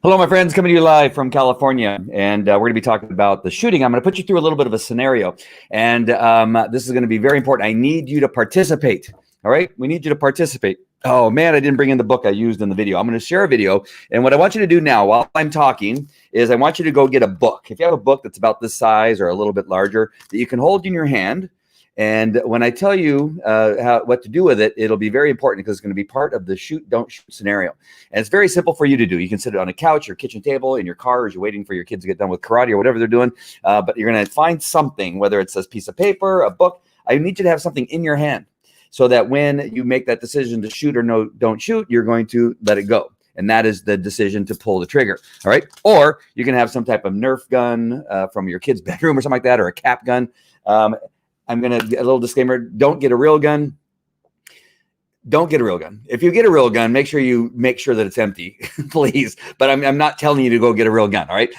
Hello, my friends, coming to you live from California, and we're going to be talking about the shooting. I'm going to put you through a little bit of a scenario, and this is going to be very important. I need you to participate, all right? We need you to participate. Oh, man, I didn't bring in the book I used in the video. I'm going to share a video, and what I want you to do now while I'm talking is I want you to go get a book. If you have a book that's about this size or a little bit larger that you can hold in your hand, and when I tell you what to do with it, it'll be very important because it's going to be part of the shoot, don't shoot scenario. And it's very simple for you to do. You can sit it on a couch, your kitchen table, in your car as you're waiting for your kids to get done with karate or whatever they're doing. But you're going to find something, whether it's a piece of paper, a book. I need you to have something in your hand so that when you make that decision to shoot or no, don't shoot, you're going to let it go. And that is the decision to pull the trigger. All right. Or you can have some type of Nerf gun from your kid's bedroom or something like that, or a cap gun. I'm going to, a little disclaimer, don't get a real gun. Don't get a real gun. If you get a real gun, make sure that it's empty, please. But I'm not telling you to go get a real gun, all right?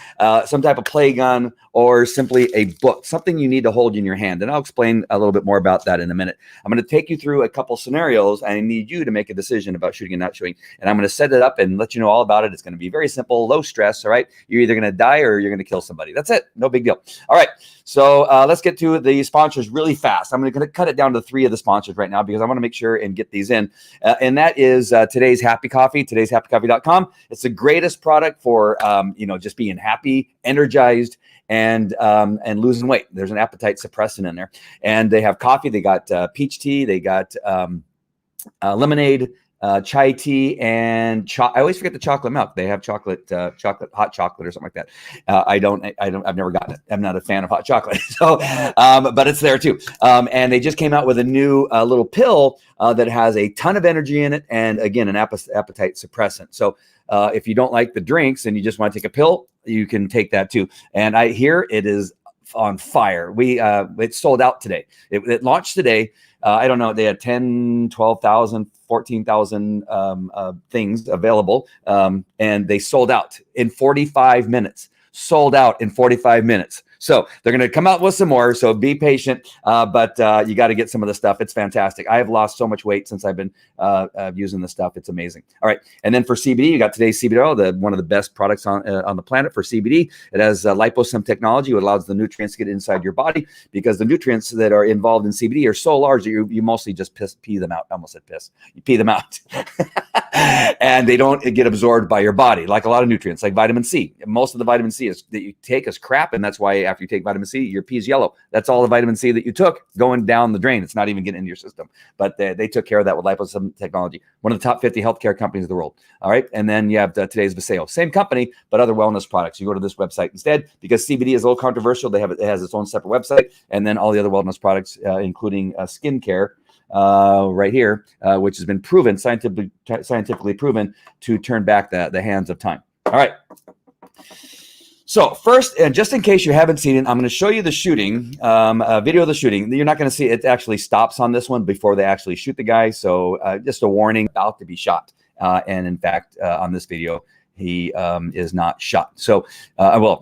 Some type of play gun or simply a book, something you need to hold in your hand. And I'll explain a little bit more about that in a minute. I'm going to take you through a couple scenarios. I need you to make a decision about shooting and not shooting. And I'm going to set it up and let you know all about it. It's going to be very simple, low stress, all right? You're either going to die or you're going to kill somebody. That's it. No big deal. All right. So let's get to the sponsors really fast. I'm going to cut it down to 3 of the sponsors right now because I want to make sure and get these in. And that is today's Happy Coffee, today'shappycoffee.com. It's the greatest product for, just being happy, energized, and losing weight. There's an appetite suppressant in there. And they have coffee. They got peach tea. They got lemonade, chai tea, and I always forget the chocolate milk. They have chocolate, hot chocolate or something like that. I've never gotten it. I'm not a fan of hot chocolate. So, but it's there too. And they just came out with a new little pill that has a ton of energy in it. And again, an appetite suppressant. So if you don't like the drinks and you just want to take a pill, you can take that too. And I hear it is on fire. It sold out today. It launched today. I don't know. They had 10, 12,000, 14,000 things available. And they sold out in 45 minutes. Sold out in 45 minutes. So they're going to come out with some more. So be patient, but you got to get some of the stuff. It's fantastic. I have lost so much weight since I've been using this stuff. It's amazing. All right. And then for CBD, you got today's CBD oil, one of the best products on the planet for CBD. It has liposome technology. It allows the nutrients to get inside your body because the nutrients that are involved in CBD are so large that you mostly just pee them out. I almost said piss. You pee them out. And they don't get absorbed by your body like a lot of nutrients, like vitamin C. Most of the vitamin C that you take is crap, and that's why after you take vitamin C, your pee is yellow. That's all the vitamin C that you took going down the drain. It's not even getting into your system. But they took care of that with liposome technology. One of the top 50 healthcare companies in the world. All right, and then you have today's Viseo, same company, but other wellness products. You go to this website instead because CBD is a little controversial. It has its own separate website, and then all the other wellness products, including skincare. Right here, which has been proven, scientifically proven to turn back the hands of time. All right. So first, and just in case you haven't seen it, I'm going to show you the shooting, a video of the shooting. You're not going to see it actually stops on this one before they actually shoot the guy. So just a warning, about to be shot. And in fact, on this video, he is not shot. So,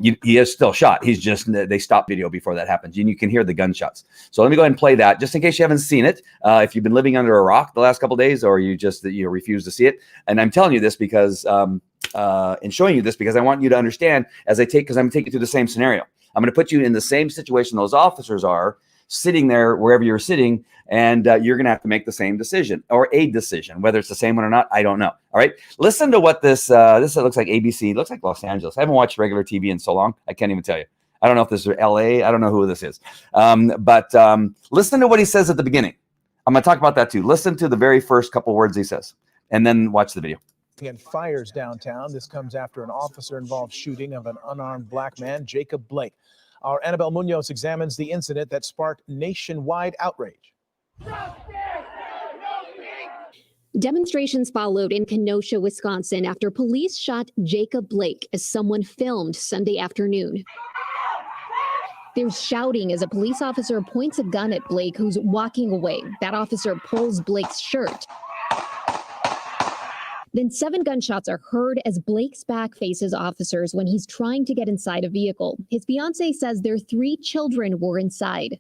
he is still shot. He's just, they stop video before that happens. And you can hear the gunshots. So let me go ahead and play that just in case you haven't seen it. If you've been living under a rock the last couple of days, or you just, refuse to see it. And I'm telling you this because, and showing you this because I want you to understand because I'm taking you through the same scenario. I'm going to put you in the same situation those officers are sitting there wherever you're sitting, and you're going to have to make the same decision or a decision, whether it's the same one or not. I don't know. All right. Listen to what this looks like. ABC looks like Los Angeles. I haven't watched regular TV in so long. I can't even tell you. I don't know if this is LA. I don't know who this is. But listen to what he says at the beginning. I'm going to talk about that too. Listen to the very first couple words he says, and then watch the video. And fires downtown. This comes after an officer-involved shooting of an unarmed black man, Jacob Blake. Our Annabelle Munoz examines the incident that sparked nationwide outrage. Demonstrations followed in Kenosha, Wisconsin, after police shot Jacob Blake as someone filmed Sunday afternoon. There's shouting as a police officer points a gun at Blake, who's walking away. That officer pulls Blake's shirt. Then 7 gunshots are heard as Blake's back faces officers when he's trying to get inside a vehicle. His fiancée says their 3 children were inside.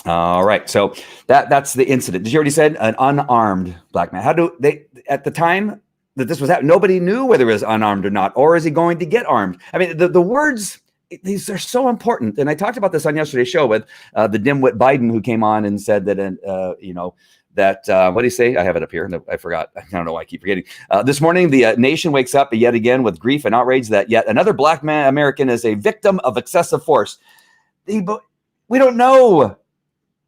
All right. So that's the incident. Did you already said an unarmed black man? How do they, at the time that this was happening, nobody knew whether he was unarmed or not, or is he going to get armed? I mean, the words, these are so important. And I talked about this on yesterday's show with the dimwit Biden, who came on and said that, what do you say? I have it up here. No, I forgot. I don't know why I keep forgetting. This morning, the nation wakes up yet again with grief and outrage that yet another black American is a victim of excessive force. We don't know.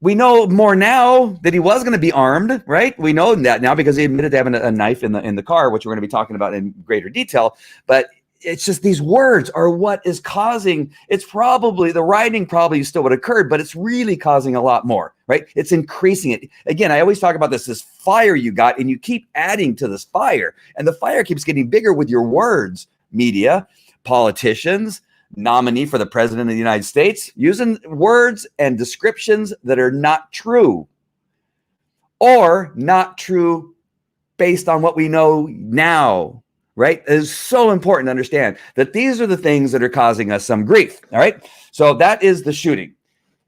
We know more now that he was going to be armed, right? We know that now because he admitted to having a knife in the car, which we're going to be talking about in greater detail. But it's just these words are what is causing. It's probably the rioting probably still would have occurred, but it's really causing a lot more, right? It's increasing it. Again, I always talk about this fire you got, and you keep adding to this fire, and the fire keeps getting bigger with your words. Media, politicians, nominee for the president of the United States, using words and descriptions that are not true, or not true based on what we know now, right? It is so important to understand that these are the things that are causing us some grief. All right. So that is the shooting.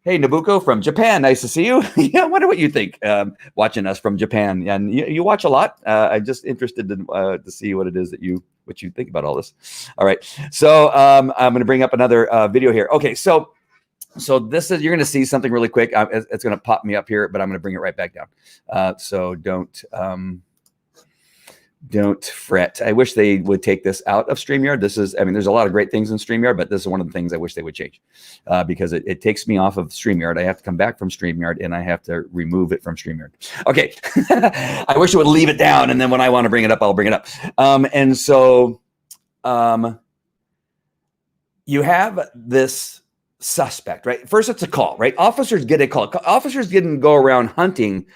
Hey, Nabucco from Japan. Nice to see you. Yeah, I wonder what you think watching us from Japan. And you watch a lot. I'm just interested to see what it is that you think about all this. All right. So I'm going to bring up another video here. Okay. So this is, you're going to see something really quick. It's going to pop me up here, but I'm going to bring it right back down. So don't fret. I wish they would take this out of StreamYard. There's a lot of great things in StreamYard, but this is one of the things I wish they would change because it takes me off of StreamYard. I have to come back from StreamYard and I have to remove it from StreamYard. Okay. I wish it would leave it down. And then when I want to bring it up, I'll bring it up. You have this suspect, right? First, it's a call, right? Officers get a call. Officers didn't go around hunting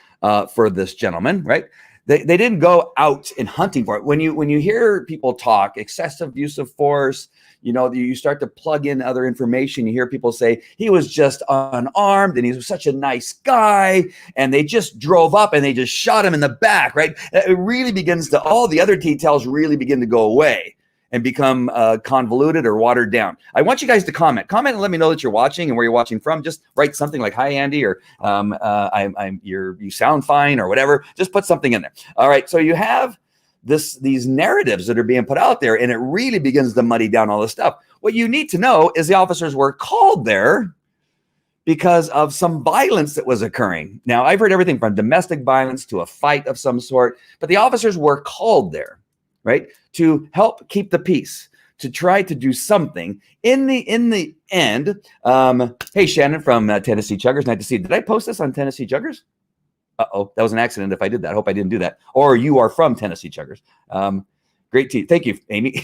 for this gentleman, right? They didn't go out and hunting for it. When you hear people talk excessive use of force, you start to plug in other information. You hear people say he was just unarmed and he was such a nice guy, and they just drove up and they just shot him in the back, right? It really begins to, all the other details really begin to go away and become convoluted or watered down. I want you guys to comment and let me know that you're watching and where you're watching from. Just write something like, "Hi, Andy," or you sound fine," or whatever. Just put something in there. All right. So you have these narratives that are being put out there, and it really begins to muddy down all this stuff. What you need to know is the officers were called there because of some violence that was occurring. Now, I've heard everything from domestic violence to a fight of some sort, but the officers were called there, right, to help keep the peace, to try to do something. In the end, hey, Shannon from Tennessee Chuggers, nice to see you. Did I post this on Tennessee Chuggers? Uh-oh, that was an accident if I did that. I hope I didn't do that. Or you are from Tennessee Chuggers. Great team. Thank you, Amy.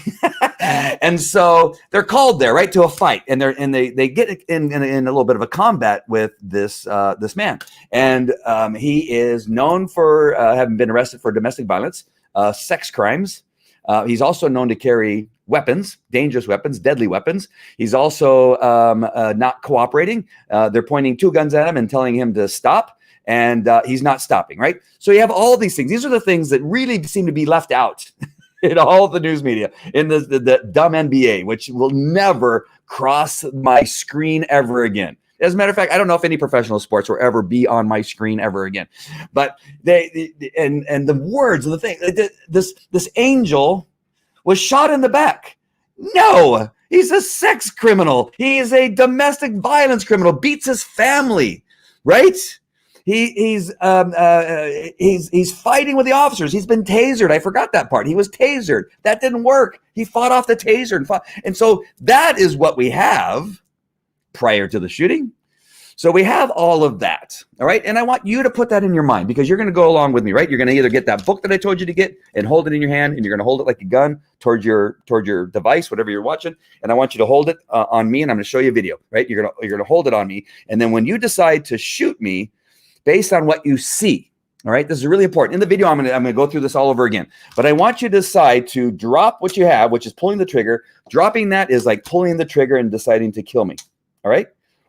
And so they're called there, right, to a fight, and they get in a little bit of a combat with this man, and he is known for having been arrested for domestic violence, sex crimes. He's also known to carry weapons, dangerous weapons, deadly weapons. He's also not cooperating. They're pointing two guns at him and telling him to stop, and he's not stopping, right? So you have all these things. These are the things that really seem to be left out in all the news media, in the dumb NBA, which will never cross my screen ever again. As a matter of fact, I don't know if any professional sports will ever be on my screen ever again. But and the words and the thing, this angel was shot in the back. No, he's a sex criminal. He is a domestic violence criminal. Beats his family, right? He's fighting with the officers. He's been tasered. I forgot that part. He was tasered. That didn't work. He fought off the taser and so that is what we have prior to the shooting. So we have all of that. All right. And I want you to put that in your mind, because you're going to go along with me, right? You're going to either get that book that I told you to get and hold it in your hand, and you're going to hold it like a gun towards your device, whatever you're watching. And I want you to hold it on me, and I'm going to show you a video, right? You're going to hold it on me. And then when you decide to shoot me based on what you see, all right, this is really important. In the video, I'm going to go through this all over again. But I want you to decide to drop what you have, which is pulling the trigger. Dropping that is like pulling the trigger and deciding to kill me. All right.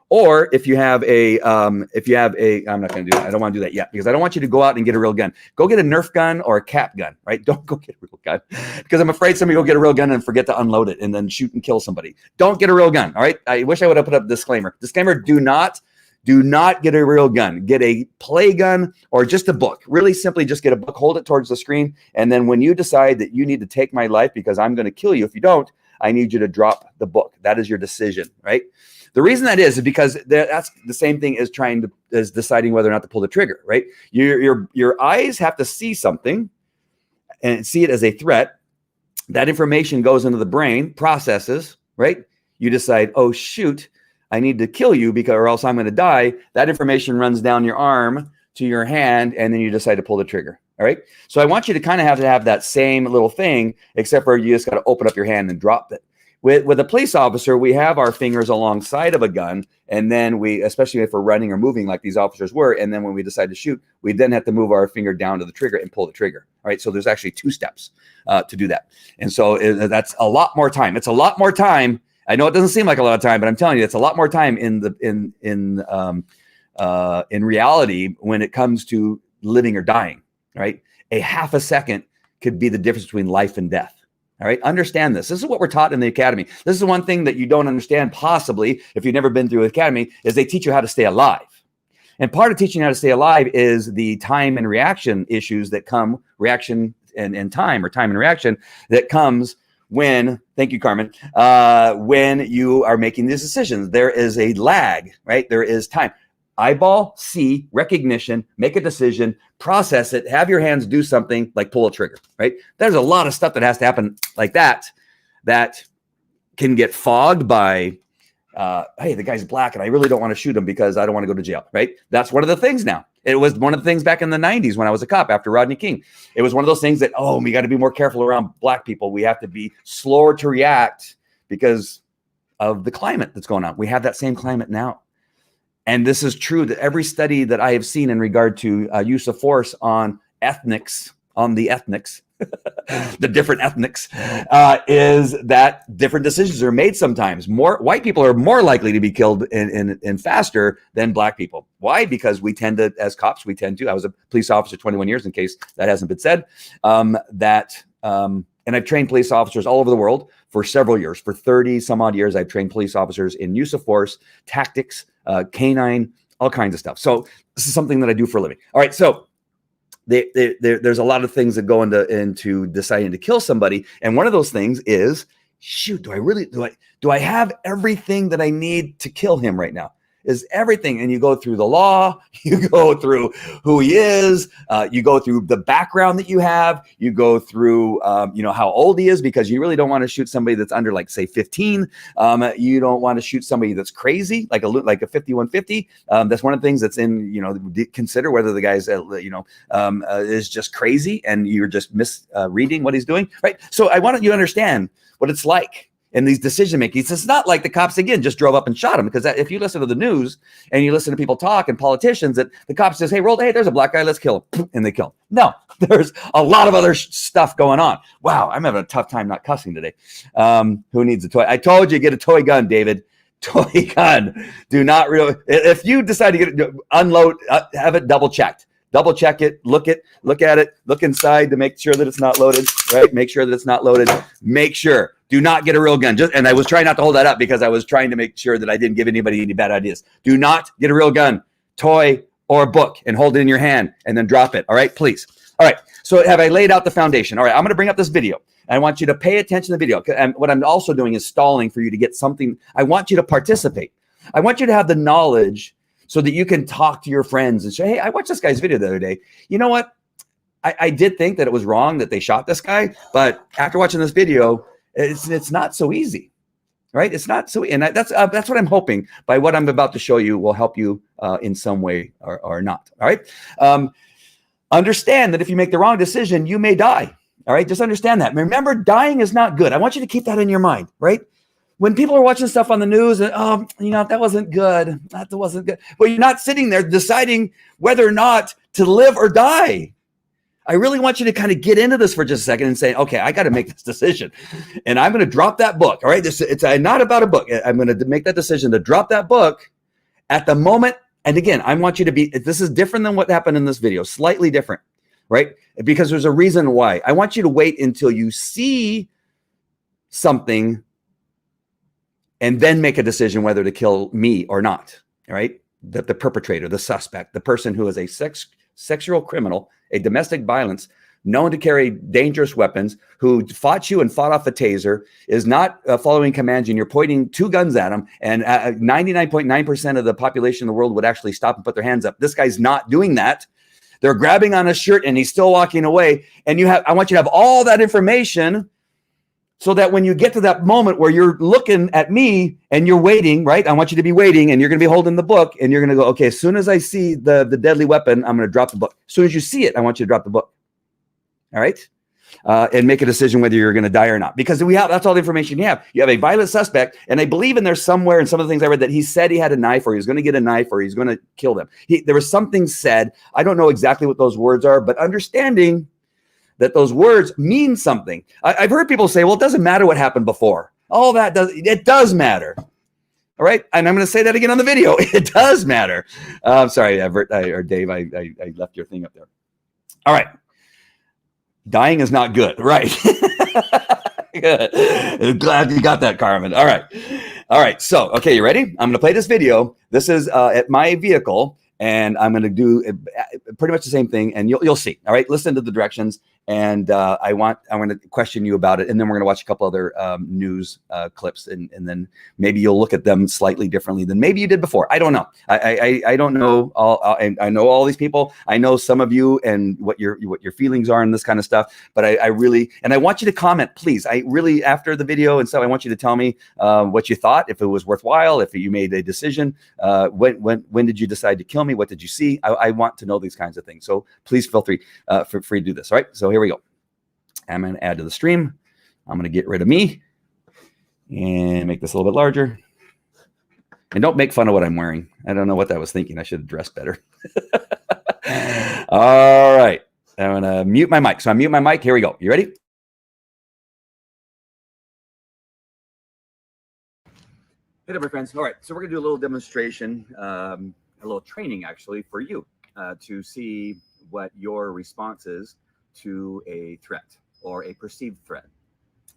Or if you have I'm not going to do that. I don't want to do that yet, because I don't want you to go out and get a real gun. Go get a Nerf gun or a cap gun, right? Don't go get a real gun, because I'm afraid somebody will get a real gun and forget to unload it and then shoot and kill somebody. Don't get a real gun. All right. I wish I would have put up a disclaimer. Disclaimer: do not Do not get a real gun. Get a play gun or just a book. Really simply just get a book, hold it towards the screen. And then when you decide that you need to take my life because I'm going to kill you if you don't, I need you to drop the book. That is your decision, right? The reason that is because that's the same thing as deciding whether or not to pull the trigger, right? Your eyes have to see something and see it as a threat. That information goes into the brain, processes, right? You decide, oh, shoot, I need to kill you because or else I'm going to die. That information runs down your arm to your hand, and then you decide to pull the trigger. All right. So I want you to kind of have that same little thing, except for you just got to open up your hand and drop it. With a police officer, we have our fingers alongside of a gun, and then we, especially if we're running or moving like these officers were, and then when we decide to shoot, we then have to move our finger down to the trigger and pull the trigger. All right. So there's actually 2 steps to do that. And so that's a lot more time. It's a lot more time. I know it doesn't seem like a lot of time, but I'm telling you, it's a lot more time in reality when it comes to living or dying. Right? A half a second could be the difference between life and death. All right. Understand this. This is what we're taught in the academy. This is the one thing that you don't understand, possibly, if you've never been through the academy, is they teach you how to stay alive. And part of teaching how to stay alive is the time and reaction issues that come, reaction and time, or time and reaction that comes when, thank you, Carmen, when you are making these decisions. There is a lag, right? There is time. Eyeball, see, recognition, make a decision, process it, have your hands do something like pull a trigger, right? There's a lot of stuff that has to happen like that can get fogged by, hey, the guy's black and I really don't want to shoot him because I don't want to go to jail, right? That's one of the things now. It was one of the things back in the 90s when I was a cop after Rodney King. It was one of those things that, oh, we got to be more careful around black people. We have to be slower to react because of the climate that's going on. We have that same climate now. And this is true that every study that I have seen in regard to use of force on the ethnics, the different ethnics, is that different decisions are made sometimes. More white people are more likely to be killed in faster than black people. Why? Because we tend to, as cops, I was a police officer 21 years, in case that hasn't been said, and I've trained police officers all over the world for several years. For 30 some odd years, I've trained police officers in use of force, tactics, canine, all kinds of stuff. So this is something that I do for a living. All right. So there's a lot of things that go into deciding to kill somebody. And one of those things is, shoot, do I have everything that I need to kill him right now? Is everything. And you go through the law, you go through who he is, you go through the background that you have, you go through, how old he is, because you really don't want to shoot somebody that's under, like, say 15. You don't want to shoot somebody that's crazy, like a 5150. That's one of the things that's in, consider whether the guy's, is just crazy and you're just misreading what he's doing. Right. So I want you to understand what it's like. And these decision makings, it's not like the cops, again, just drove up and shot him. Because if you listen to the news and you listen to people talk and politicians, that the cops says, hey, there's a black guy, let's kill him. And they kill him. No, there's a lot of other stuff going on. Wow, I'm having a tough time not cussing today. Who needs a toy? I told you, get a toy gun, David. Toy gun. Do not really. If you decide to get it, unload, have it double checked. Double check it, look at it, look inside to make sure that it's not loaded, right? Make sure that it's not loaded. Make sure. Do not get a real gun. And I was trying not to hold that up because I was trying to make sure that I didn't give anybody any bad ideas. Do not get a real gun, toy, or a book and hold it in your hand and then drop it. All right, please. All right. So have I laid out the foundation? All right. I'm going to bring up this video. I want you to pay attention to the video. And what I'm also doing is stalling for you to get something. I want you to participate. I want you to have the knowledge so that you can talk to your friends and say, hey, I watched this guy's video the other day. You know what? I did think that it was wrong that they shot this guy, but after watching this video, it's not so easy, right? It's not so, and that's what I'm hoping by what I'm about to show you will help you in some way or not. All right. Understand that if you make the wrong decision, you may die. All right. Just understand that. Remember, dying is not good. I want you to keep that in your mind, right? When people are watching stuff on the news and, that wasn't good. That wasn't good. Well, you're not sitting there deciding whether or not to live or die. I really want you to kind of get into this for just a second and say, okay, I got to make this decision and I'm going to drop that book. All right. It's not about a book. I'm going to make that decision to drop that book at the moment. And again, I want you to this is different than what happened in this video, slightly different, right? Because there's a reason why. I want you to wait until you see something and then make a decision whether to kill me or not. All right. that the perpetrator, the suspect, the person who is a sexual criminal, a domestic violence, known to carry dangerous weapons, who fought you and fought off a taser, is not following commands, and you're pointing 2 guns at him, and 99.9% of the population in the world would actually stop and put their hands up. This guy's not doing that. They're grabbing on his shirt and he's still walking away. And I want you to have all that information so that when you get to that moment where you're looking at me and you're waiting, right? I want you to be waiting, and you're going to be holding the book, and you're going to go, okay, as soon as I see the deadly weapon, I'm going to drop the book. As soon as you see it, I want you to drop the book. All right. And make a decision whether you're going to die or not, because that's all the information you have. You have a violent suspect, and I believe in there somewhere in some of the things I read that he said he had a knife, or he was going to get a knife, or he's going to kill them. There was something said. I don't know exactly what those words are, but understanding that those words mean something. I've heard people say, well, it doesn't matter what happened before. All that it does matter. All right. And I'm going to say that again on the video. It does matter. Sorry, Everett or Dave, I left your thing up there. All right. Dying is not good. Right. Good. Glad you got that, Carmen. All right. All right. So, okay, you ready? I'm going to play this video. This is at my vehicle, and I'm going to do pretty much the same thing, and you'll see. All right. Listen to the directions. And I'm going to question you about it, and then we're going to watch a couple other news clips, and then maybe you'll look at them slightly differently than maybe you did before. I don't know. I don't know. I know all these people. I know some of you and what your feelings are and this kind of stuff. But I really, and I want you to comment, please. I really, after the video and stuff, I want you to tell me what you thought, if it was worthwhile, if you made a decision. When did you decide to kill me? What did you see? I want to know these kinds of things. So please feel free to do this. All right. So here we go. I'm going to add to the stream. I'm going to get rid of me and make this a little bit larger. And don't make fun of what I'm wearing. I don't know what I was thinking. I should have dressed better. All right. I'm going to mute my mic. So I mute my mic. Here we go. You ready? Hey there, my friends. All right. So we're going to do a little demonstration, a little training actually for you to see what your response is to a threat or a perceived threat.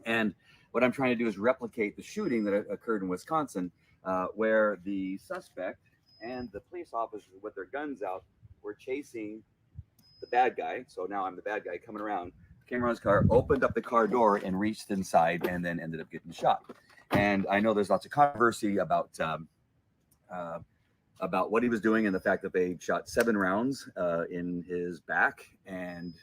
And what I'm trying to do is replicate the shooting that occurred in Wisconsin, where the suspect and the police officers with their guns out were chasing the bad guy. So now I'm the bad guy coming around, came around his car, opened up the car door and reached inside, and then ended up getting shot. And I know there's lots of controversy about what he was doing, and the fact that they shot 7 rounds in his back, and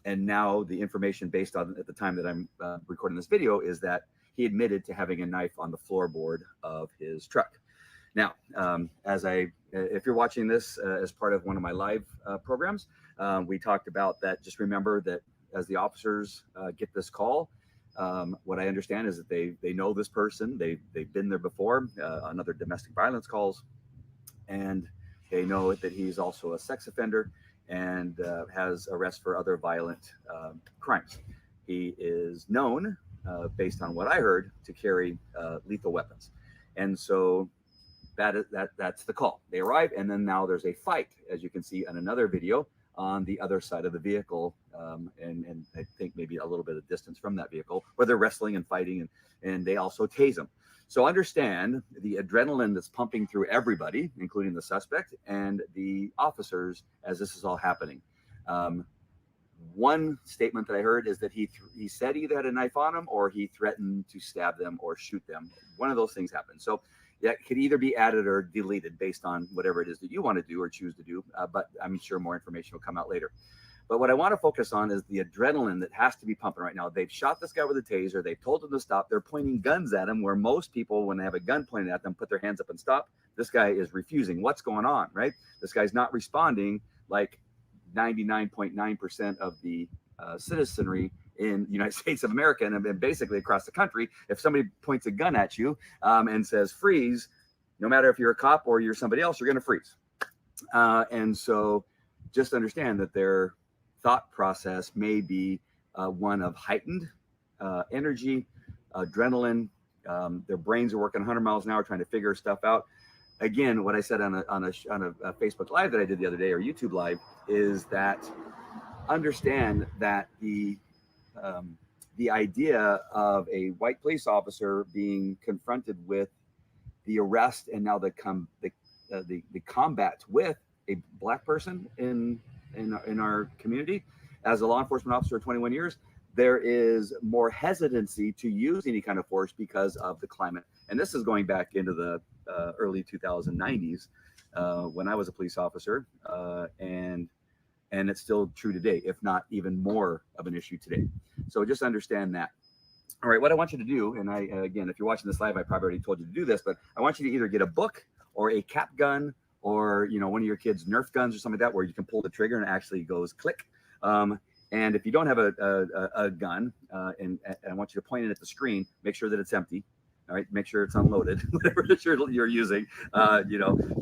now the information based on at the time that I'm recording this video is that he admitted to having a knife on the floorboard of his truck. Now, if you're watching this as part of one of my live programs, we talked about that. Just remember that as the officers get this call, what I understand is that they know this person. They've been there before on other domestic violence calls, and they know that he's also a sex offender and has arrests for other violent crimes. He is known, based on what I heard, to carry lethal weapons. And so that's the call. They arrive, and then now there's a fight, as you can see on another video, on the other side of the vehicle, and I think maybe a little bit of distance from that vehicle, where they're wrestling and fighting, and they also tase him. So understand the adrenaline that's pumping through everybody, including the suspect and the officers, as this is all happening. One statement that I heard is that he said he either had a knife on him or he threatened to stab them or shoot them. One of those things happened. So that could either be added or deleted based on whatever it is that you want to do or choose to do. But I'm sure more information will come out later. But what I want to focus on is the adrenaline that has to be pumping right now. They've shot this guy with a taser. They've told him to stop. They're pointing guns at him, where most people, when they have a gun pointed at them, put their hands up and stop. This guy is refusing. What's going on, right? This guy's not responding like 99.9% of the citizenry in the United States of America and basically across the country. If somebody points a gun at you and says freeze, no matter if you're a cop or you're somebody else, you're going to freeze. And so just understand that their thought process may be one of heightened energy, adrenaline. Their brains are working 100 miles an hour trying to figure stuff out. Again, what I said on a Facebook Live that I did the other day, or YouTube Live, is that understand that the idea of a white police officer being confronted with the arrest and now the combat with a black person in our community, as a law enforcement officer of 21 years, there is more hesitancy to use any kind of force because of the climate. And this is going back into the early 2090s when I was a police officer, and it's still true today, if not even more of an issue today. So just understand that. All right, what I want you to do, and again, if you're watching this live, I probably already told you to do this, but I want you to either get a book or a cap gun, or one of your kids' Nerf guns or something like that, where you can pull the trigger and it actually goes click. And if you don't have a gun, and I want you to point it at the screen, make sure that it's empty. All right, make sure it's unloaded, whatever you're using.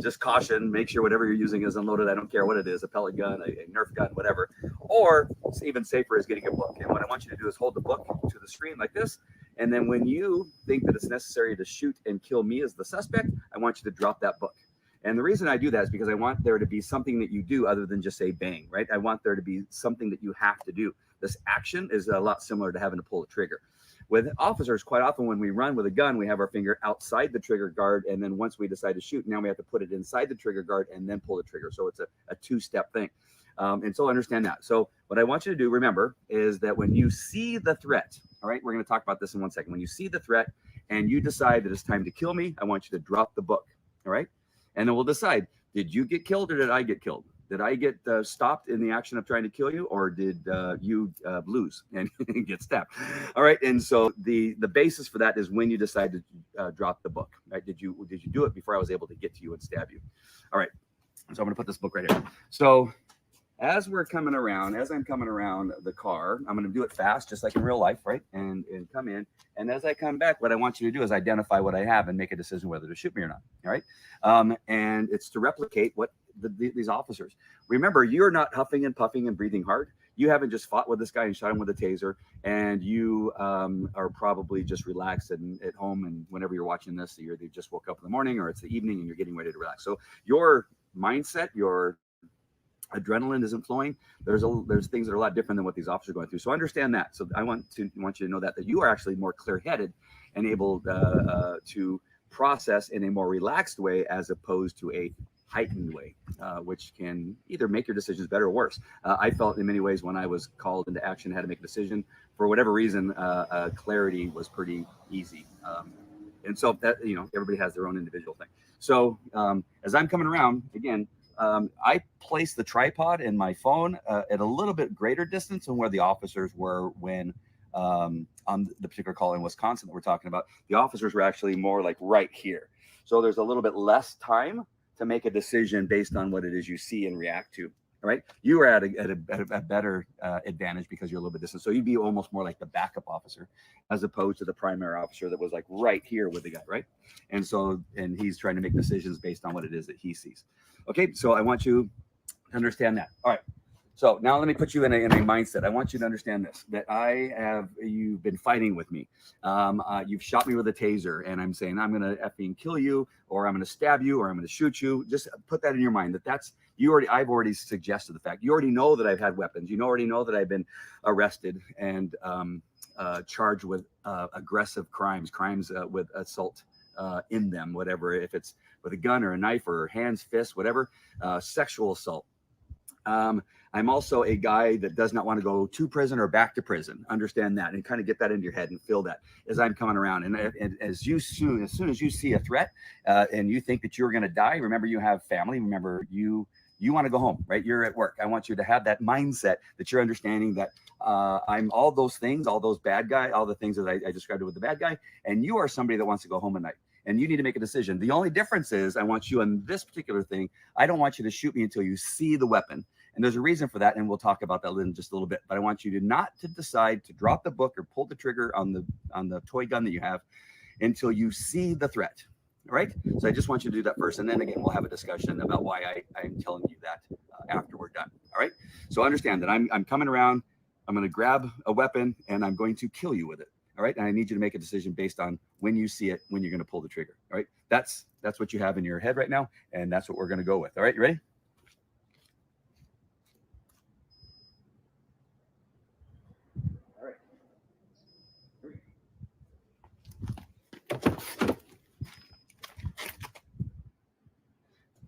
Just caution, make sure whatever you're using is unloaded. I don't care what it is, a pellet gun, a Nerf gun, whatever. Or it's even safer is getting a book. And what I want you to do is hold the book to the screen like this. And then when you think that it's necessary to shoot and kill me as the suspect, I want you to drop that book. And the reason I do that is because I want there to be something that you do other than just say bang, right? I want there to be something that you have to do. This action is a lot similar to having to pull a trigger. With officers, quite often when we run with a gun, we have our finger outside the trigger guard. And then once we decide to shoot, now we have to put it inside the trigger guard and then pull the trigger. So it's a two-step thing. And so understand that. So what I want you to do, remember, is that when you see the threat, all right, we're going to talk about this in 1 second. When you see the threat and you decide that it's time to kill me, I want you to drop the book, all right? And then we'll decide, did you get killed or did I get killed? Did I get stopped in the action of trying to kill you, or did you lose and get stabbed? All right, and so the basis for that is when you decide to drop the book, right? Did you do it before I was able to get to you and stab you? All right, so I'm going to put this book right here. So as I'm coming around the car, I'm going to do it fast, just like in real life, right? And come in. And as I come back, what I want you to do is identify what I have and make a decision whether to shoot me or not. All right. And it's to replicate what these officers. Remember, you're not huffing and puffing and breathing hard. You haven't just fought with this guy and shot him with a taser, and you are probably just relaxed and at home. And whenever you're watching this, you just woke up in the morning or it's the evening and you're getting ready to relax. So your mindset, your adrenaline isn't flowing. There's things that are a lot different than what these officers are going through. So understand that. So I want you to know that you are actually more clear-headed and able to process in a more relaxed way as opposed to a heightened way, which can either make your decisions better or worse. I felt in many ways when I was called into action, had to make a decision for whatever reason, clarity was pretty easy. And so that, everybody has their own individual thing. So as I'm coming around again, I placed the tripod in my phone at a little bit greater distance than where the officers were when on the particular call in Wisconsin that we're talking about. The officers were actually more like right here. So there's a little bit less time to make a decision based on what it is you see and react to. All right. You are at a better advantage because you're a little bit distant. So you'd be almost more like the backup officer as opposed to the primary officer that was like right here with the guy. Right. And he's trying to make decisions based on what it is that he sees. Okay. So I want you to understand that. All right. So now let me put you in a mindset. I want you to understand this, that you've been fighting with me. You've shot me with a taser and I'm saying, I'm going to effing kill you, or I'm going to stab you, or I'm going to shoot you. Just put that in your mind I've already suggested the fact. You already know that I've had weapons. You already know that I've been arrested and charged with aggressive crimes with assault in them, whatever, if it's with a gun or a knife or hands, fists, whatever, sexual assault. I'm also a guy that does not want to go to prison or back to prison. Understand that and kind of get that into your head and feel that as I'm coming around. And as soon as you see a threat and you think that you're going to die, remember you have family. Remember you want to go home, right? You're at work. I want you to have that mindset that you're understanding that I'm all those things, all those bad guy, all the things that I described it with the bad guy. And you are somebody that wants to go home at night. And you need to make a decision. The only difference is I want you on this particular thing. I don't want you to shoot me until you see the weapon. And there's a reason for that. And we'll talk about that in just a little bit. But I want you not to decide to drop the book or pull the trigger on the toy gun that you have until you see the threat. All right. So I just want you to do that first. And then again, we'll have a discussion about why I'm telling you that after we're done. All right. So understand that I'm coming around. I'm going to grab a weapon and I'm going to kill you with it. All right. And I need you to make a decision based on when you see it, when you're going to pull the trigger. All right. That's what you have in your head right now. And that's what we're going to go with. All right. You ready? All right. Here we go.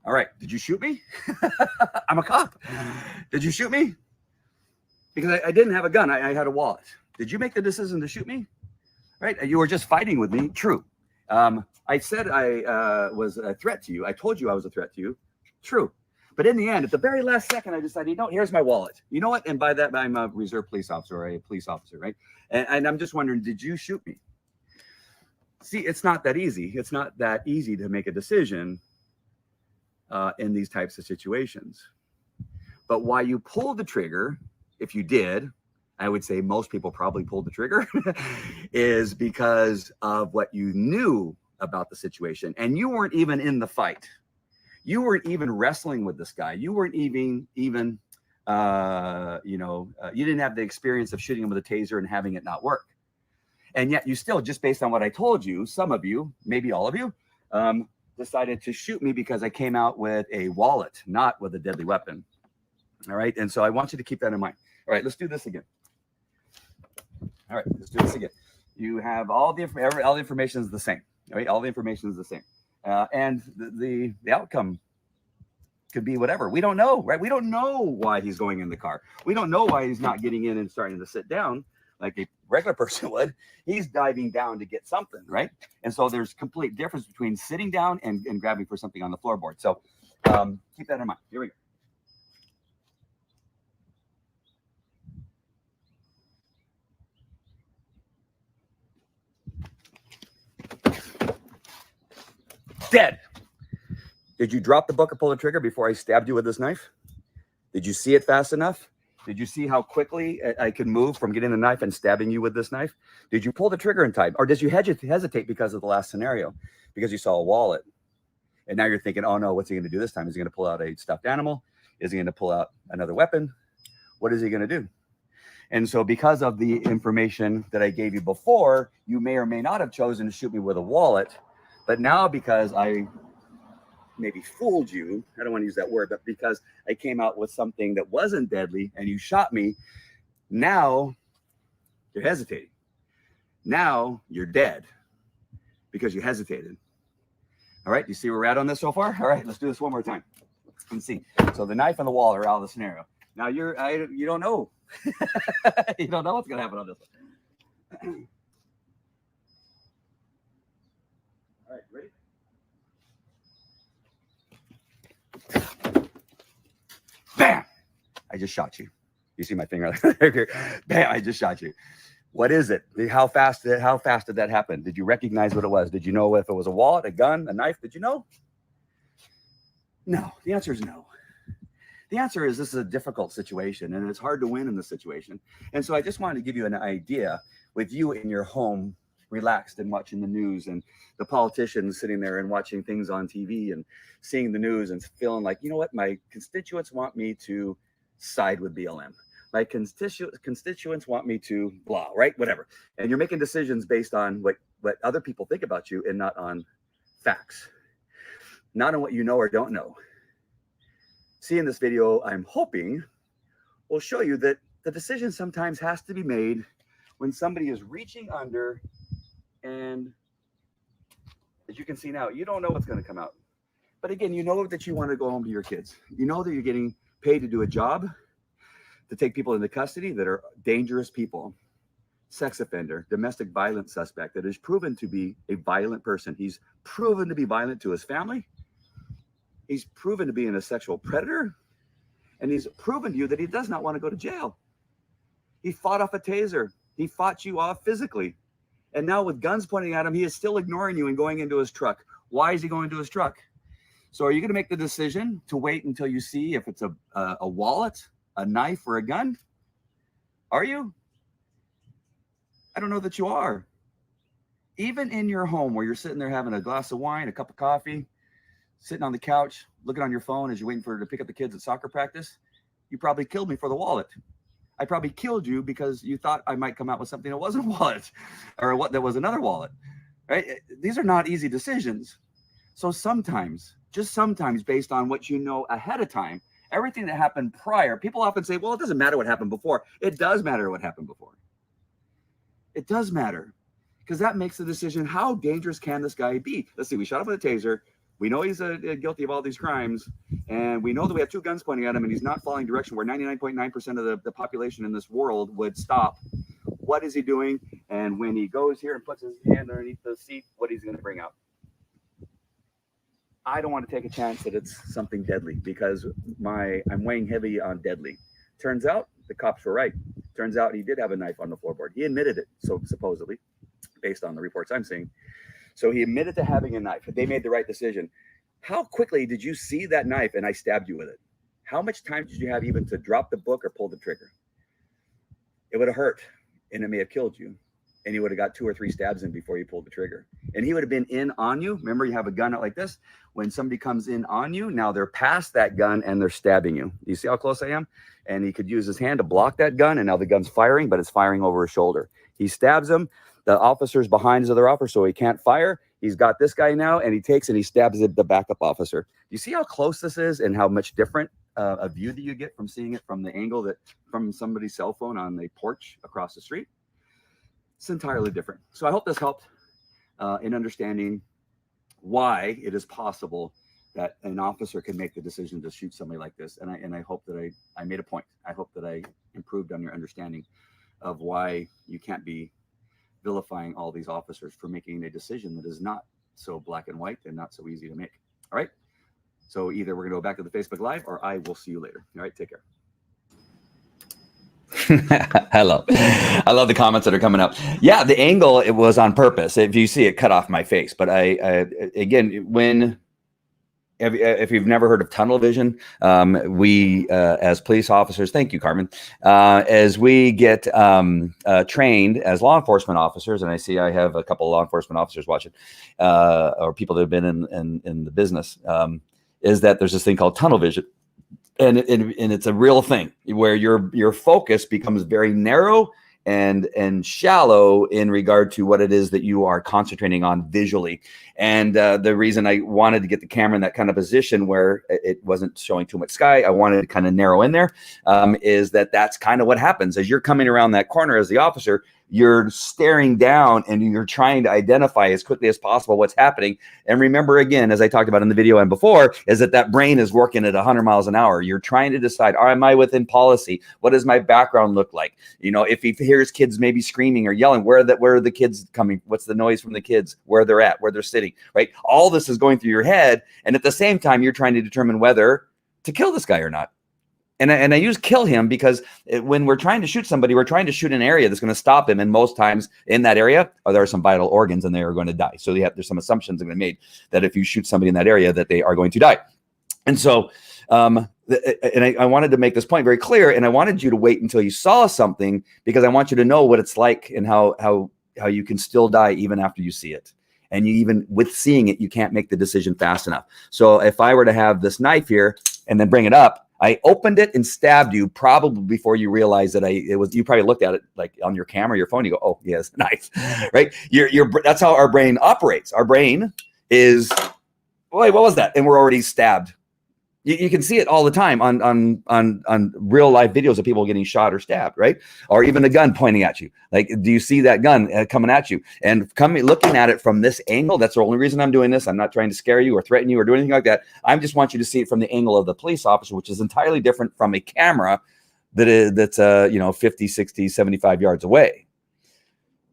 All right. Did you shoot me? I'm a cop. Did you shoot me? Because I didn't have a gun. I had a wallet. Did you make the decision to shoot me? Right? You were just fighting with me. True. I said I was a threat to you. I told you I was a threat to you. True. But in the end, at the very last second, I decided, here's my wallet. You know what? And by that, I'm a reserve police officer or a police officer, right? And I'm just wondering, did you shoot me? See, it's not that easy. It's not that easy to make a decision in these types of situations. But why you pulled the trigger, if you did, I would say most people probably pulled the trigger, is because of what you knew about the situation. And you weren't even in the fight. You weren't even wrestling with this guy. You weren't even you didn't have the experience of shooting him with a taser and having it not work. And yet you still, just based on what I told you, some of you, maybe all of you, decided to shoot me because I came out with a wallet, not with a deadly weapon. All right. And so I want you to keep that in mind. All right, let's do this again. All right, let's do this again. You have all the information is the same. All right, all the information is the same. And the outcome could be whatever. We don't know, right? We don't know why he's going in the car. We don't know why he's not getting in and starting to sit down like a regular person would. He's diving down to get something, right? And so there's complete difference between sitting down and grabbing for something on the floorboard. So keep that in mind. Here we go. Dead. Did you drop the book or pull the trigger before I stabbed you with this knife? Did you see it fast enough? Did you see how quickly I could move from getting the knife and stabbing you with this knife? Did you pull the trigger in time? Or did you hesitate because of the last scenario? Because you saw a wallet. And now you're thinking, oh no, what's he going to do this time? Is he going to pull out a stuffed animal? Is he going to pull out another weapon? What is he going to do? And so because of the information that I gave you before, you may or may not have chosen to shoot me with a wallet. But now, because I maybe fooled you, I don't want to use that word, but because I came out with something that wasn't deadly and you shot me, now you're hesitating. Now you're dead because you hesitated. All right, you see where we're at on this so far? All right, let's do this one more time and see. So the knife and the wallet are out of the scenario. Now you don't know. You don't know what's going to happen on this one. All right, ready? Bam! I just shot you. You see my finger right here? Bam! I just shot you. What is it? How fast did that happen? Did you recognize what it was? Did you know if it was a wallet, a gun, a knife? Did you know? No. The answer is no. The answer is this is a difficult situation, and it's hard to win in this situation. And so I just wanted to give you an idea with you in your home, relaxed and watching the news, and the politicians sitting there and watching things on TV and seeing the news and feeling like, you know what, my constituents want me to side with BLM. My constituents want me to blah, right? Whatever. And you're making decisions based on what other people think about you and not on facts, not on what you know or don't know. See, in this video, I'm hoping will show you that the decision sometimes has to be made when somebody is reaching under, and as you can see now, you don't know what's going to come out. But again, you know that you want to go home to your kids. You know that you're getting paid to do a job, to take people into custody that are dangerous people, sex offender, domestic violence suspect that is proven to be a violent person. He's proven to be violent to his family. He's proven to be a sexual predator. And he's proven to you that he does not want to go to jail. He fought off a taser. He fought you off physically. And now with guns pointing at him, he is still ignoring you and going into his truck. Why is he going to his truck? So are you going to make the decision to wait until you see if it's a wallet, a knife, or a gun? Are you? I don't know that you are. Even in your home where you're sitting there having a glass of wine, a cup of coffee, sitting on the couch, looking on your phone as you're waiting for her to pick up the kids at soccer practice, you probably killed me for the wallet. I probably killed you because you thought I might come out with something that wasn't a wallet, or what that was another wallet, right? These are not easy decisions. So sometimes, just sometimes, based on what you know ahead of time, everything that happened prior, people often say, well, it doesn't matter what happened before. It does matter what happened before. It does matter, because that makes the decision, how dangerous can this guy be? Let's see, we shot him with a taser. We know he's guilty of all these crimes, and we know that we have two guns pointing at him, and he's not following direction where 99.9% of the population in this world would stop. What is he doing? And when he goes here and puts his hand underneath the seat, what he's going to bring out? I don't want to take a chance that it's something deadly, because I'm weighing heavy on deadly. Turns out the cops were right. Turns out he did have a knife on the floorboard. He admitted it, so supposedly, based on the reports I'm seeing. So he admitted to having a knife. They made the right decision. How quickly did you see that knife and I stabbed you with it? How much time did you have even to drop the book or pull the trigger? It would have hurt, and it may have killed you. And you would have got 2 or 3 stabs in before you pulled the trigger. And he would have been in on you. Remember, you have a gun out like this. When somebody comes in on you, now they're past that gun and they're stabbing you. You see how close I am? And he could use his hand to block that gun, and now the gun's firing, but it's firing over his shoulder. He stabs him. The officer's behind his other officer, so he can't fire. He's got this guy now, and he takes and he stabs the backup officer. You see how close this is and how much different a view that you get from seeing it from the angle that from somebody's cell phone on the porch across the street? It's entirely different. So I hope this helped in understanding why it is possible that an officer can make the decision to shoot somebody like this. And I hope that I made a point. I hope that I improved on your understanding of why you can't be vilifying all these officers for making a decision that is not so black and white and not so easy to make. All right. So either we're going to go back to the Facebook Live, or I will see you later. All right. Take care. I love the comments that are coming up. Yeah, the angle, it was on purpose. If you see it cut off my face, but I again, if you've never heard of tunnel vision, we as police officers, thank you, Carmen, as we get trained as law enforcement officers, and I see I have a couple of law enforcement officers watching, or people that have been in the business, is that there's this thing called tunnel vision. And it's a real thing where your focus becomes very narrow and shallow in regard to what it is that you are concentrating on visually. And the reason I wanted to get the camera in that kind of position where it wasn't showing too much sky, I wanted to kind of narrow in there, is that's kind of what happens as you're coming around that corner as the officer. You're staring down and you're trying to identify as quickly as possible what's happening. And remember, again, as I talked about in the video and before, is that brain is working at 100 miles an hour. You're trying to decide, am I within policy? What does my background look like? You know, if he hears kids maybe screaming or yelling, where are the kids coming? What's the noise from the kids? Where they're at, where they're sitting, right? All this is going through your head. And at the same time, you're trying to determine whether to kill this guy or not. And I use kill him because when we're trying to shoot somebody, we're trying to shoot an area that's going to stop him. And most times in that area, there are some vital organs and they are going to die. So there's some assumptions that are made that if you shoot somebody in that area, that they are going to die. And so, I wanted to make this point very clear. And I wanted you to wait until you saw something, because I want you to know what it's like and how you can still die even after you see it. And you even with seeing it, you can't make the decision fast enough. So if I were to have this knife here and then bring it up, I opened it and stabbed you probably before you realized that you probably looked at it like on your camera, your phone, you go, oh, yes, knife, right? That's how our brain operates. Our brain is, wait, what was that? And we're already stabbed. You can see it all the time on real life videos of people getting shot or stabbed, right? Or even a gun pointing at you. Like, do you see that gun coming at you? And looking at it from this angle, that's the only reason I'm doing this. I'm not trying to scare you or threaten you or do anything like that. I just want you to see it from the angle of the police officer, which is entirely different from a camera that's 50, 60, 75 yards away.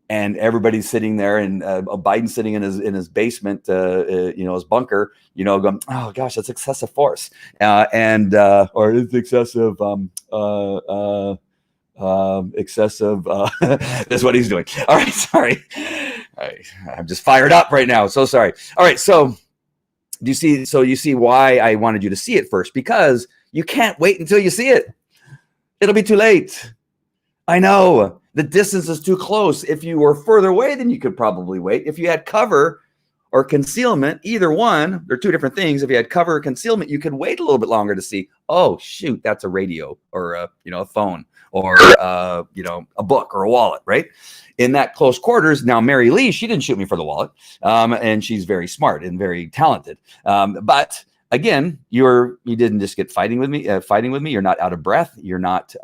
And everybody's sitting there, and Biden's sitting in his basement, his bunker, going, oh gosh, that's excessive force, or it's excessive, excessive. That's what he's doing. All right, sorry, I'm just fired up right now. So sorry. All right, so you see why I wanted you to see it first, because you can't wait until you see it. It'll be too late. I know. The distance is too close. If you were further away, then you could probably wait. If you had cover or concealment, either one, they're two different things. If you had cover or concealment, you could wait a little bit longer to see, oh, shoot, that's a radio or a phone or, a book or a wallet, right? In that close quarters, now Mary Lee, she didn't shoot me for the wallet, and she's very smart and very talented. But again, you didn't just get fighting with me. You're not out of breath. You're not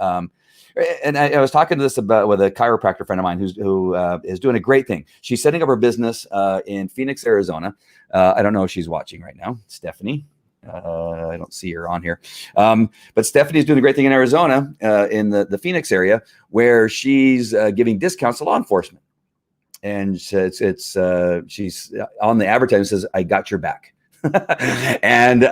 And I was talking to this about with a chiropractor friend of mine who is doing a great thing. She's setting up her business in Phoenix, Arizona. I don't know if she's watching right now, Stephanie. I don't see her on here. But Stephanie's doing a great thing in Arizona, in the Phoenix area, where she's giving discounts to law enforcement. And she's on the advertising, says, "I got your back." And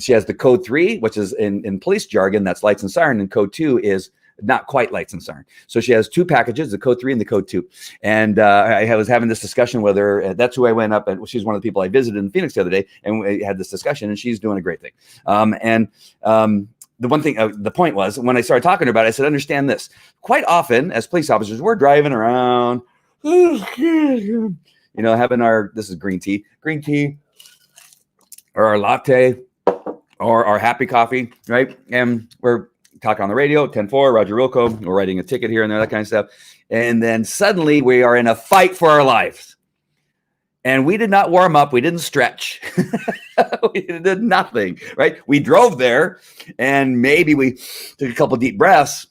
she has the code 3, which is in police jargon, that's lights and siren, and code 2 is not quite lights and siren. So she has 2 packages, the code 3 and the code 2. And I was having this discussion with her. That's who I went up, and she's one of the people I visited in Phoenix the other day, and we had this discussion, and she's doing a great thing. The one thing, the point was, when I started talking to her about it, I said, understand this. Quite often, as police officers, we're driving around, having this is green tea, or our latte, or our happy coffee, right? And we're talking on the radio, 10-4, Roger Wilco, we're writing a ticket here and there, that kind of stuff. And then suddenly we are in a fight for our lives. And we did not warm up. We didn't stretch. We did nothing, right? We drove there and maybe we took a couple deep breaths.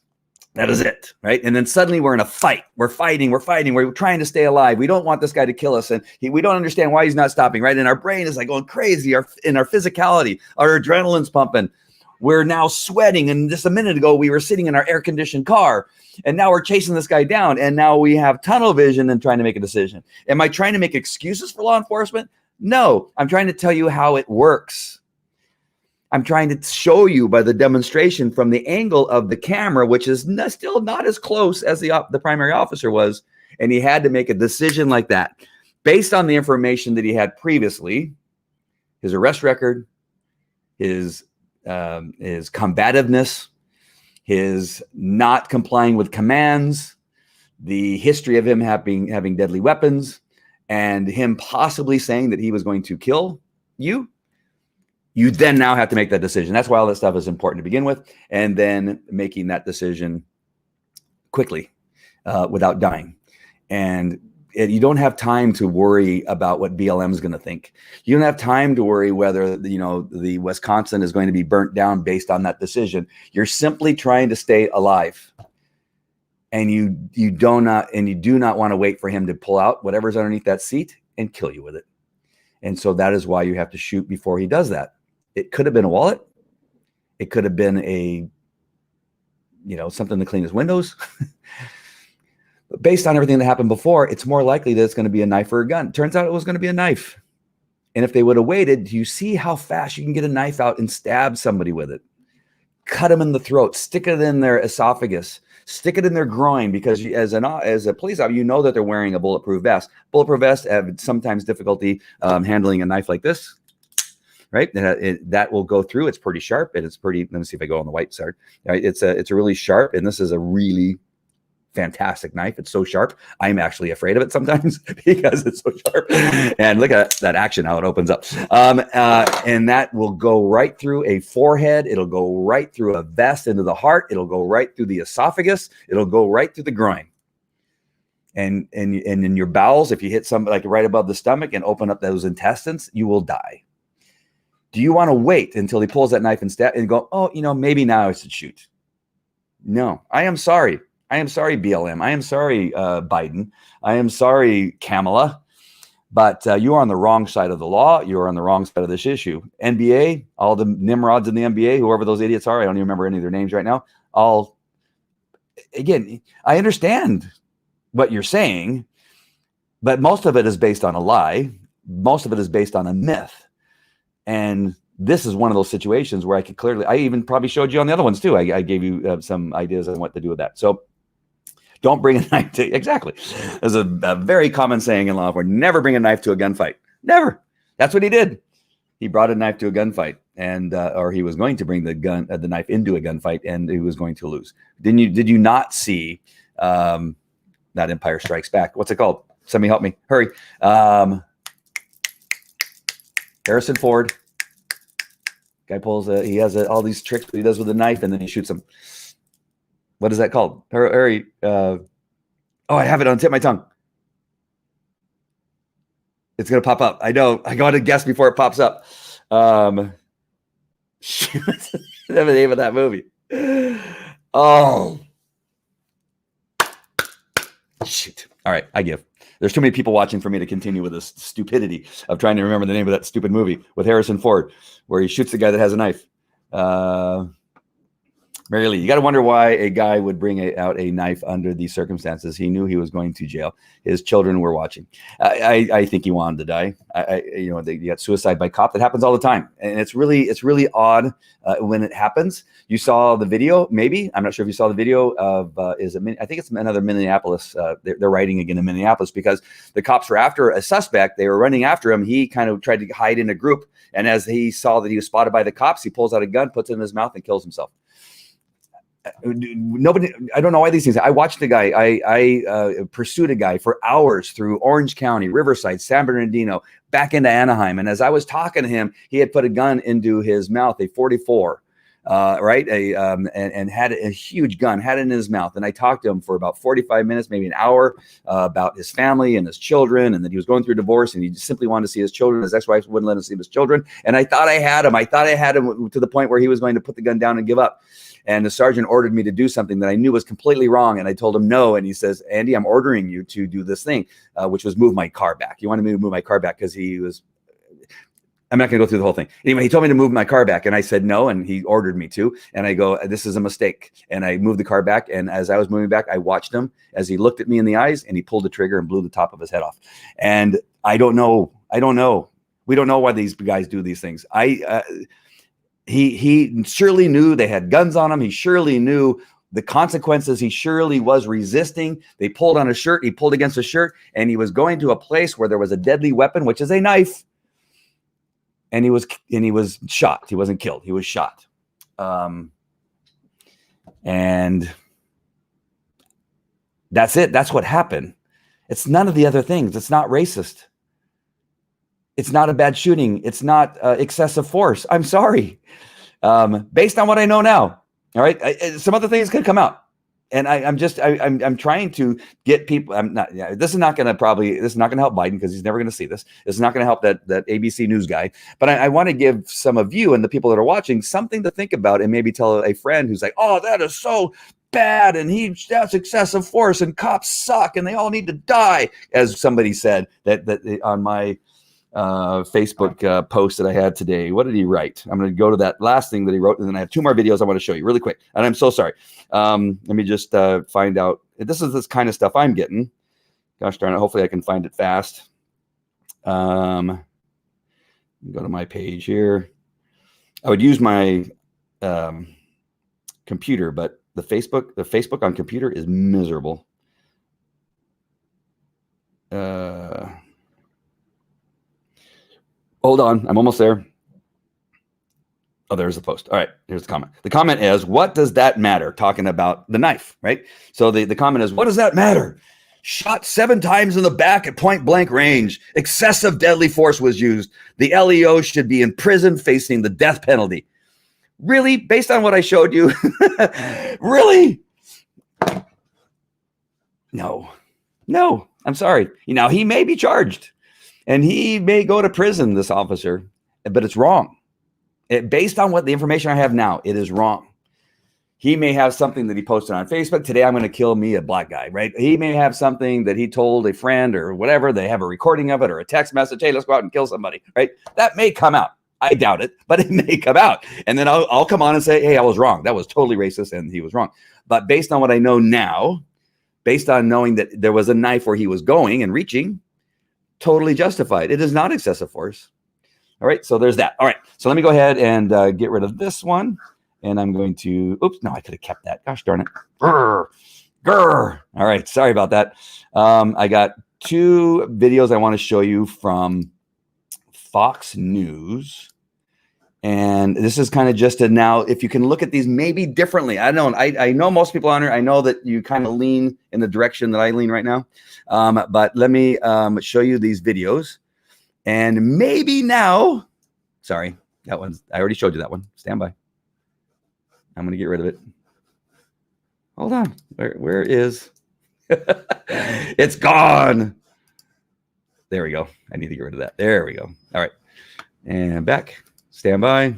That is it, right? And then suddenly we're in a fight. We're fighting. We're trying to stay alive. We don't want this guy to kill us. And we don't understand why he's not stopping, right? And our brain is like going crazy. In our physicality, our adrenaline's pumping. We're now sweating. And just a minute ago, we were sitting in our air-conditioned car. And now we're chasing this guy down. And now we have tunnel vision and trying to make a decision. Am I trying to make excuses for law enforcement? No, I'm trying to tell you how it works. I'm trying to show you by the demonstration from the angle of the camera, which is still not as close as the primary officer was. And he had to make a decision like that based on the information that he had previously, his arrest record, his combativeness, his not complying with commands, the history of him having deadly weapons, and him possibly saying that he was going to kill you. You then now have to make that decision. That's why all that stuff is important to begin with, and then making that decision quickly without dying. And you don't have time to worry about what BLM is going to think. You don't have time to worry whether the Wisconsin is going to be burnt down based on that decision. You're simply trying to stay alive, and you do not want to wait for him to pull out whatever's underneath that seat and kill you with it. And so that is why you have to shoot before he does that. It could have been a wallet. It could have been something to clean his windows. But based on everything that happened before, it's more likely that it's going to be a knife or a gun. Turns out it was going to be a knife. And if they would have waited, do you see how fast you can get a knife out and stab somebody with it? Cut them in the throat, stick it in their esophagus, stick it in their groin, because as a police officer, you know that they're wearing a bulletproof vest. Bulletproof vests have sometimes difficulty handling a knife like this. Right, that will go through. It's pretty sharp, and it's pretty. Let me see if I go on the white side. Right, it's a really sharp, and this is a really fantastic knife. It's so sharp, I'm actually afraid of it sometimes because it's so sharp. And look at that action, how it opens up. And that will go right through a forehead. It'll go right through a vest into the heart. It'll go right through the esophagus. It'll go right through the groin. And in your bowels, if you hit something like right above the stomach and open up those intestines, you will die. Do you want to wait until he pulls that knife and stab and go, oh, maybe now I should shoot? No, I am sorry. I am sorry, BLM. I am sorry, Biden. I am sorry, Kamala. But you are on the wrong side of the law. You are on the wrong side of this issue. NBA, all the Nimrods in the NBA, whoever those idiots are, I don't even remember any of their names right now. Again, I understand what you're saying, but most of it is based on a lie. Most of it is based on a myth. And this is one of those situations where I even probably showed you on the other ones too. I gave you some ideas on what to do with that. So don't bring a knife to, exactly. There's a very common saying in law enforcement, never bring a knife to a gunfight. Never. That's what he did. He brought a knife to a gunfight, and or he was going to bring the knife into a gunfight, and he was going to lose. Did you not see not Empire Strikes Back? What's it called? Somebody help me. Hurry. Harrison Ford. Guy pulls he has all these tricks that he does with a knife, and then he shoots him. What is that called? Hurry. I have it on the tip of my tongue. It's going to pop up. I know. I got to guess before it pops up. Shoot. The name of that movie. Oh, Shoot. All right, I give. There's too many people watching for me to continue with this stupidity of trying to remember the name of that stupid movie with Harrison Ford, where he shoots the guy that has a knife. Mary Lee, you got to wonder why a guy would bring out a knife under these circumstances. He knew he was going to jail. His children were watching. I think he wanted to die. You got suicide by cop. That happens all the time, and it's really odd when it happens. You saw the video, maybe. I'm not sure if you saw the video of I think it's another Minneapolis. They're writing again in Minneapolis because the cops were after a suspect. They were running after him. He kind of tried to hide in a group, and as he saw that he was spotted by the cops, he pulls out a gun, puts it in his mouth, and kills himself. Nobody, I don't know why these things. I watched a guy, I pursued a guy for hours through Orange County, Riverside, San Bernardino, back into Anaheim. And as I was talking to him, he had put a gun into his mouth, a 44, right? And had a huge gun, had it in his mouth. And I talked to him for about 45 minutes, maybe an hour, about his family and his children, and that he was going through a divorce and he just simply wanted to see his children. His ex-wife wouldn't let him see his children. And I thought I had him. I thought I had him to the point where he was going to put the gun down and give up. And the sergeant ordered me to do something that I knew was completely wrong. And I told him no. And he says, Andy, I'm ordering you to do this thing, which was move my car back. He wanted me to move my car back because I'm not going to go through the whole thing. Anyway, he told me to move my car back. And I said no. And he ordered me to. And I go, this is a mistake. And I moved the car back. And as I was moving back, I watched him as he looked at me in the eyes and he pulled the trigger and blew the top of his head off. And I don't know. We don't know why these guys do these things. He surely knew they had guns on him. He surely knew the consequences. He surely was resisting. They pulled on a shirt. He pulled against a shirt, and he was going to a place where there was a deadly weapon, which is a knife. And he was shot. He wasn't killed. He was shot. And that's it. That's what happened. It's none of the other things. It's not racist. It's not a bad shooting. It's not excessive force. I'm sorry. Based on what I know now, all right. Some other things could come out, and I'm trying to get people. I'm not. Yeah, this is not going to help Biden because he's never going to see this. This is not going to help that ABC News guy. But I want to give some of you and the people that are watching something to think about, and maybe tell a friend who's like, "Oh, that is so bad, and that's excessive force, and cops suck, and they all need to die," as somebody said that on my Facebook post that I had today. What did he write? I'm going to go to that last thing that he wrote, and then I have two more videos I want to show you really quick. And I'm so sorry. Let me just find out. This is this kind of stuff I'm getting. Gosh darn it. Hopefully I can find it fast. Go to my page here. I would use my computer, but the Facebook on computer is miserable. Hold on. I'm almost there. Oh, there's the post. All right. Here's the comment. The comment is, what does that matter? Talking about the knife, right? So the comment is, what does that matter? Shot 7 times in the back at point blank range. Excessive deadly force was used. The LEO should be in prison facing the death penalty. Really? Based on what I showed you? Really? No. I'm sorry. Now, he may be charged. And he may go to prison, this officer, but it's wrong. Based on what the information I have now, it is wrong. He may have something that he posted on Facebook. Today, I'm going to kill me, a black guy, right? He may have something that he told a friend or whatever. They have a recording of it or a text message. Hey, let's go out and kill somebody, right? That may come out. I doubt it, but it may come out. And then I'll come on and say, hey, I was wrong. That was totally racist and he was wrong. But based on what I know now, based on knowing that there was a knife where he was going and reaching, totally justified. It is not excessive force. All right. So there's that. All right. So let me go ahead and get rid of this one. And I'm going to, oops, no, I could have kept that. Gosh darn it. Grr. All right. Sorry about that. I got 2 videos I want to show you from Fox News. And this is kind of just a now, if you can look at these maybe differently. I don't know. I know most people on here, I know that you kind of lean in the direction that I lean right now. But let me show you these videos. And maybe now, sorry, that one's, I already showed you that one. Stand by. I'm going to get rid of it. Hold on. Where is, it's gone. There we go. I need to get rid of that. There we go. All right. And back. Stand by.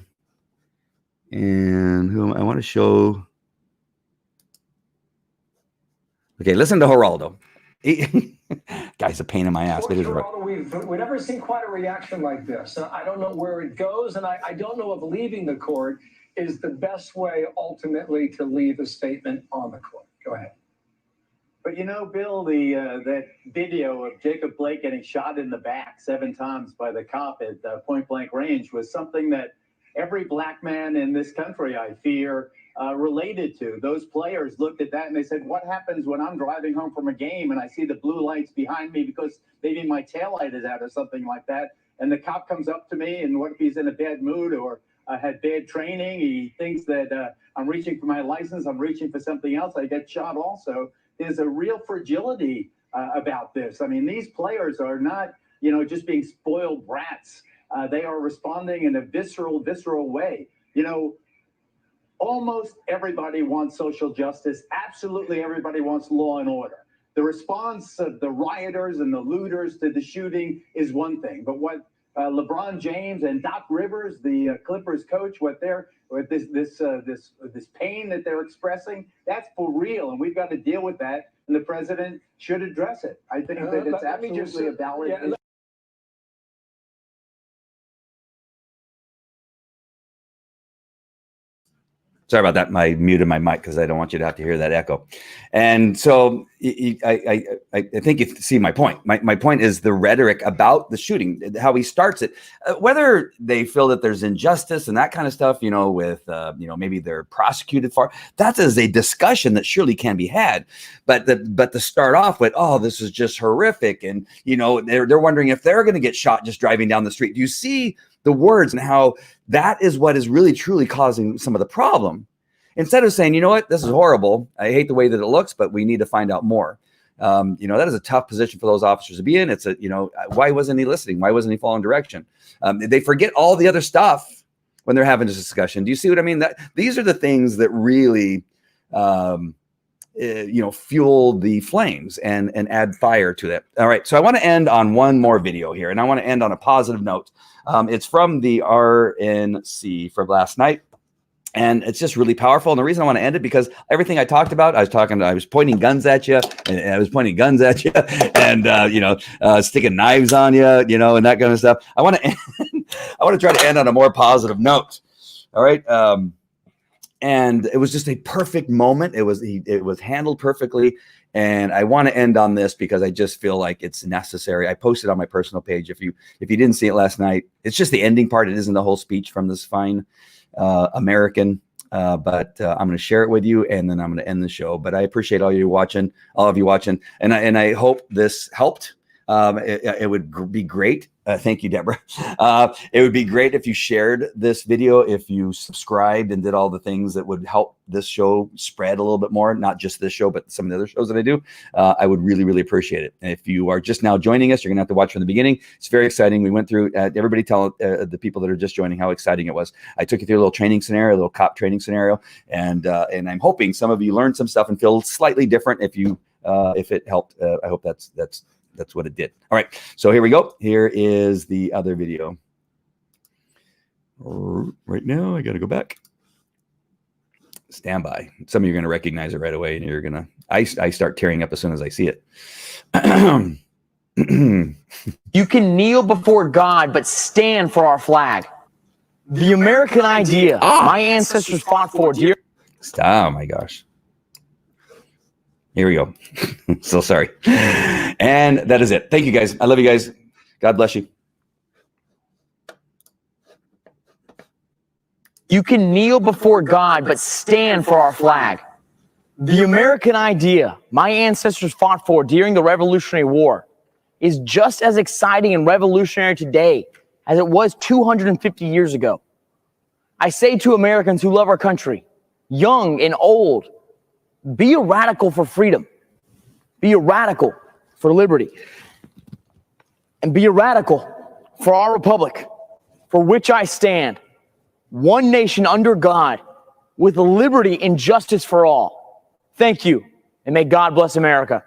And who I want to show. Okay, listen to Geraldo. Guy's a pain in my ass. But We've never seen quite a reaction like this. I don't know where it goes, and I don't know if leaving the court is the best way ultimately to leave a statement on the court. Go ahead. But you know, Bill, that video of Jacob Blake getting shot in the back 7 times by the cop at point blank range was something that every black man in this country, I fear, related to. Those players looked at that and they said, what happens when I'm driving home from a game and I see the blue lights behind me because maybe my taillight is out or something like that, and the cop comes up to me, and what if he's in a bad mood or had bad training? He thinks that I'm reaching for my license, I'm reaching for something else, I get shot also. There's a real fragility about this. I mean, these players are not, just being spoiled brats. They are responding in a visceral way. Almost everybody wants social justice. Absolutely everybody wants law and order. The response of the rioters and the looters to the shooting is one thing, but what LeBron James and Doc Rivers, the Clippers coach, this pain that they're expressing, that's for real, and we've got to deal with that, and the president should address it. I think that it's absolutely a valid issue. Sorry about that. I muted my mic because I don't want you to have to hear that echo. And so I think you see my point. My point is the rhetoric about the shooting, how he starts it, whether they feel that there's injustice and that kind of stuff, with, maybe they're prosecuted for, that is a discussion that surely can be had. But to start off with, oh, this is just horrific. And, they're wondering if they're going to get shot just driving down the street. Do you see the words and how that is what is really truly causing some of the problem? Instead of saying, you know what, this is horrible, I hate the way that it looks, but we need to find out more. That is a tough position for those officers to be in. It's why wasn't he listening? Why wasn't he following direction? They forget all the other stuff when they're having this discussion. Do you see what I mean? That these are the things that really, fuel the flames and add fire to that. All right. So I want to end on one more video here, and I want to end on a positive note. It's from the RNC from last night. And it's just really powerful. And the reason I want to end it, because everything I talked about, I was pointing guns at you, and and sticking knives on you, and that kind of stuff. I want to try to end on a more positive note. All right. And it was just a perfect moment. It was handled perfectly. And I want to end on this because I just feel like it's necessary. I posted on my personal page. If you didn't see it last night, it's just the ending part. It isn't the whole speech from this fine American, but I'm going to share it with you, and then I'm going to end the show. But I appreciate all of you watching, and I hope this helped. It would be great. Thank you, Deborah. It would be great if you shared this video, if you subscribed and did all the things that would help this show spread a little bit more, not just this show, but some of the other shows that I do. I would really, really appreciate it. And if you are just now joining us, you're going to have to watch from the beginning. It's very exciting. We went through, everybody tell the people that are just joining how exciting it was. I took you through a little training scenario, a little cop training scenario, and I'm hoping some of you learned some stuff and feel slightly different. If it helped, I hope that's what it did. All right, so here we go. Here is the other video. Right now, I got to go back. Stand by. Some of you are going to recognize it right away, and you're going to, I start tearing up as soon as I see it. You can kneel before God, but stand for our flag. The American idea my ancestors fought for. Oh my gosh. Here we go. So sorry. And that is it. Thank you, guys. I love you guys. God bless you. You can kneel before God, but stand for our flag. The American idea my ancestors fought for during the Revolutionary War is just as exciting and revolutionary today as it was 250 years ago. I say to Americans who love our country, young and old, be a radical for freedom. Be a radical for liberty. And be a radical for our republic, for which I stand. One nation under God, with liberty and justice for all. Thank you, and may God bless America.